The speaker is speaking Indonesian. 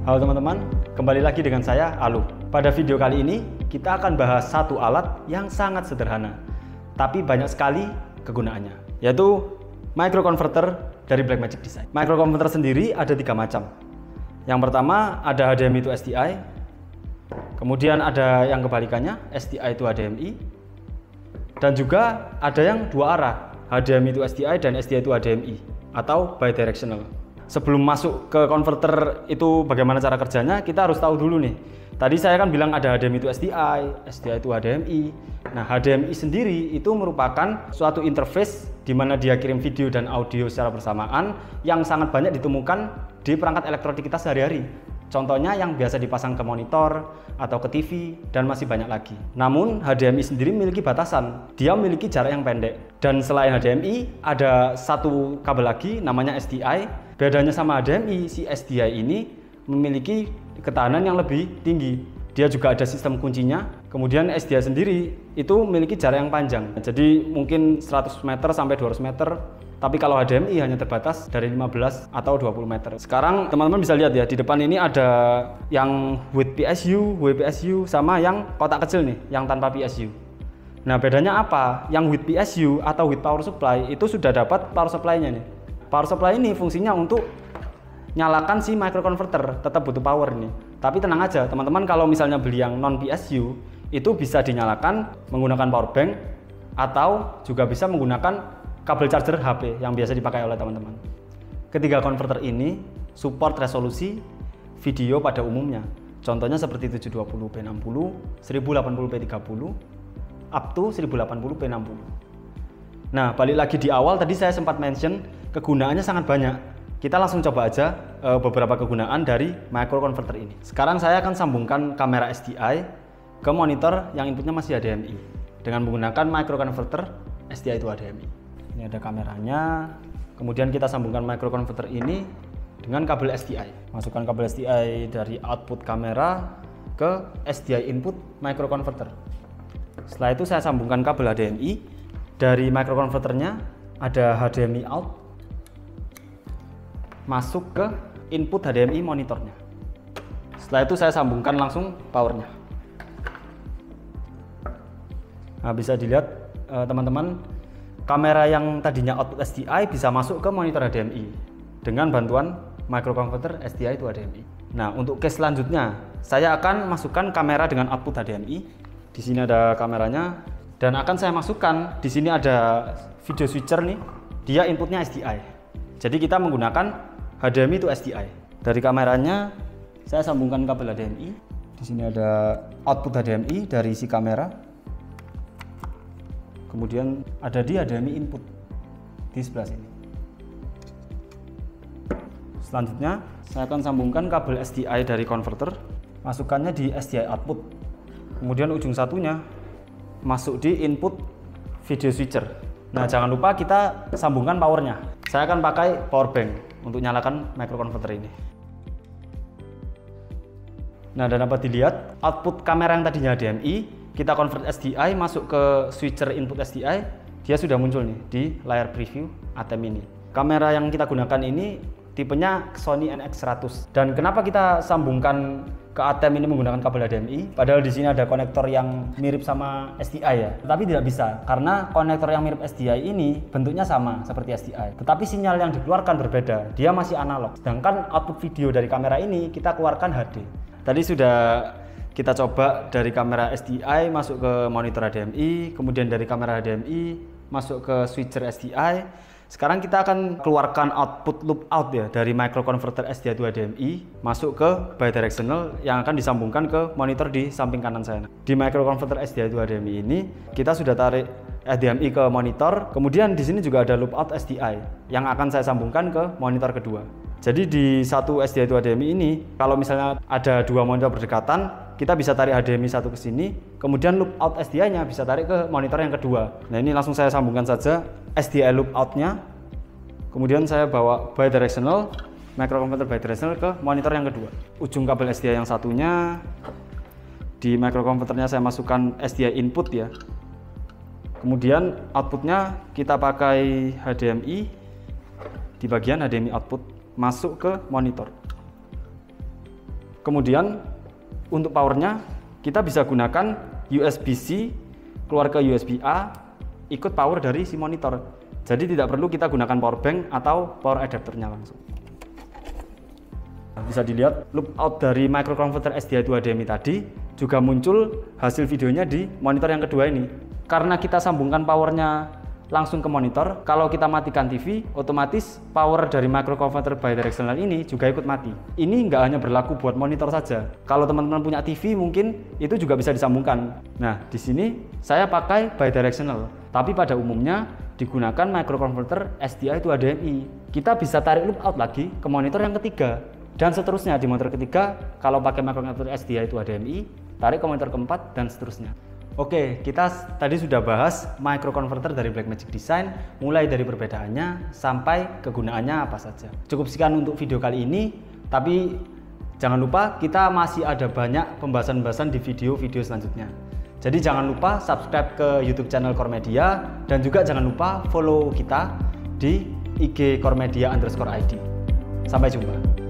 Halo teman-teman, kembali lagi dengan saya Alu. Pada video kali ini kita akan bahas satu alat yang sangat sederhana, tapi banyak sekali kegunaannya, yaitu microconverter dari Blackmagic Design. Microconverter sendiri ada tiga macam. Yang pertama ada HDMI to SDI, kemudian ada yang kebalikannya SDI to HDMI, dan juga ada yang dua arah, HDMI to SDI dan SDI to HDMI atau bidirectional. Sebelum masuk ke konverter itu bagaimana cara kerjanya, kita harus tahu dulu nih. Tadi saya kan bilang ada HDMI to SDI, SDI to HDMI. Nah, HDMI sendiri itu merupakan suatu interface di mana dia kirim video dan audio secara bersamaan yang sangat banyak ditemukan di perangkat elektronik kita sehari-hari. Contohnya yang biasa dipasang ke monitor atau ke TV dan masih banyak lagi. Namun HDMI sendiri memiliki batasan. Dia memiliki jarak yang pendek. Dan selain HDMI ada satu kabel lagi namanya SDI. Bedanya sama HDMI, si SDI ini memiliki ketahanan yang lebih tinggi. Dia juga ada sistem kuncinya. Kemudian SDI sendiri itu memiliki jarak yang panjang. Jadi mungkin 100 meter sampai 200 meter. Tapi kalau HDMI hanya terbatas dari 15 atau 20 meter. Sekarang teman-teman bisa lihat ya, di depan ini ada yang with PSU, WPSU, sama yang kotak kecil nih, yang tanpa PSU. Nah, bedanya apa? Yang with PSU atau with power supply itu sudah dapat power supply-nya nih. Power supply ini fungsinya untuk nyalakan si microconverter, tetap butuh power nih. Tapi tenang aja, teman-teman, kalau misalnya beli yang non PSU, itu bisa dinyalakan menggunakan power bank atau juga bisa menggunakan kabel charger HP yang biasa dipakai oleh teman-teman. Ketiga konverter ini support resolusi video pada umumnya. Contohnya seperti 720p60, 1080p30, up to 1080p60. Nah, balik lagi di awal tadi saya sempat mention kegunaannya sangat banyak. Kita langsung coba aja beberapa kegunaan dari microconverter ini. Sekarang saya akan sambungkan kamera SDI ke monitor yang inputnya masih HDMI dengan menggunakan microconverter SDI to HDMI. Ini ada kameranya, kemudian kita sambungkan microconverter ini dengan kabel SDI. Masukkan kabel SDI dari output kamera ke SDI input microconverter. Setelah itu saya sambungkan kabel HDMI. Dari microconverternya ada HDMI out, masuk ke input HDMI monitornya. Setelah itu saya sambungkan langsung powernya. Nah, bisa dilihat teman-teman, kamera yang tadinya output SDI bisa masuk ke monitor HDMI dengan bantuan microconverter SDI to HDMI. Nah, untuk case selanjutnya, saya akan masukkan kamera dengan output HDMI. Di sini ada kameranya dan akan saya masukkan. Di sini ada video switcher nih, dia inputnya SDI. Jadi kita menggunakan HDMI to SDI. Dari kameranya saya sambungkan kabel HDMI. Di sini ada output HDMI dari si kamera. Kemudian ada di HDMI input di sebelah sini. Selanjutnya saya akan sambungkan kabel SDI dari konverter, masukkannya di SDI output. Kemudian ujung satunya masuk di input video switcher. Nah, jangan lupa kita sambungkan powernya. Saya akan pakai power bank untuk nyalakan microconverter ini. Nah, dan dapat dilihat output kamera yang tadinya HDMI kita convert SDI masuk ke switcher input SDI, dia sudah muncul nih di layar preview ATEM ini. Kamera yang kita gunakan ini tipenya Sony NX100. Dan kenapa kita sambungkan ke ATEM ini menggunakan kabel HDMI? Padahal di sini ada konektor yang mirip sama SDI ya. Tetapi tidak bisa karena konektor yang mirip SDI ini bentuknya sama seperti SDI. Tetapi sinyal yang dikeluarkan berbeda. Dia masih analog. Sedangkan output video dari kamera ini kita keluarkan HD. Tadi sudah kita coba dari kamera SDI masuk ke monitor HDMI, kemudian dari kamera HDMI masuk ke switcher SDI. Sekarang kita akan keluarkan output loop out ya dari microconverter SDI to HDMI masuk ke bidirectional yang akan disambungkan ke monitor di samping kanan saya. Di microconverter SDI to HDMI ini kita sudah tarik HDMI ke monitor, kemudian di sini juga ada loop out SDI yang akan saya sambungkan ke monitor kedua. Jadi di satu SDI to HDMI ini kalau misalnya ada dua monitor berdekatan, kita bisa tarik HDMI satu ke sini, kemudian loop out SDI-nya bisa tarik ke monitor yang kedua. Nah, ini langsung saya sambungkan saja SDI loop out-nya. Kemudian saya bawa bidirectional, microconverter bidirectional ke monitor yang kedua. Ujung kabel SDI yang satunya di microconverternya saya masukkan SDI input ya. Kemudian outputnya kita pakai HDMI di bagian HDMI output masuk ke monitor. Kemudian untuk powernya kita bisa gunakan USB-C keluar ke USB-A, ikut power dari si monitor. Jadi tidak perlu kita gunakan power bank atau power adapternya langsung. Bisa dilihat loop out dari microconverter SDI to HDMI tadi juga muncul hasil videonya di monitor yang kedua ini. Karena kita sambungkan powernya langsung ke monitor, kalau kita matikan TV, otomatis power dari microconverter bidirectional ini juga ikut mati. Ini nggak hanya berlaku buat monitor saja. Kalau teman-teman punya TV mungkin itu juga bisa disambungkan. Nah, di sini saya pakai bidirectional, tapi pada umumnya digunakan microconverter SDI to HDMI. Kita bisa tarik loop out lagi ke monitor yang ketiga, dan seterusnya di monitor ketiga. Kalau pakai microconverter SDI to HDMI, tarik ke monitor keempat dan seterusnya. Oke, kita tadi sudah bahas microconverter dari Blackmagic Design, mulai dari perbedaannya sampai kegunaannya apa saja. Cukup sekian untuk video kali ini, tapi jangan lupa kita masih ada banyak pembahasan-pembahasan di video-video selanjutnya. Jadi jangan lupa subscribe ke YouTube channel Core Media, dan juga jangan lupa follow kita di IG Core Media _ID. Sampai jumpa.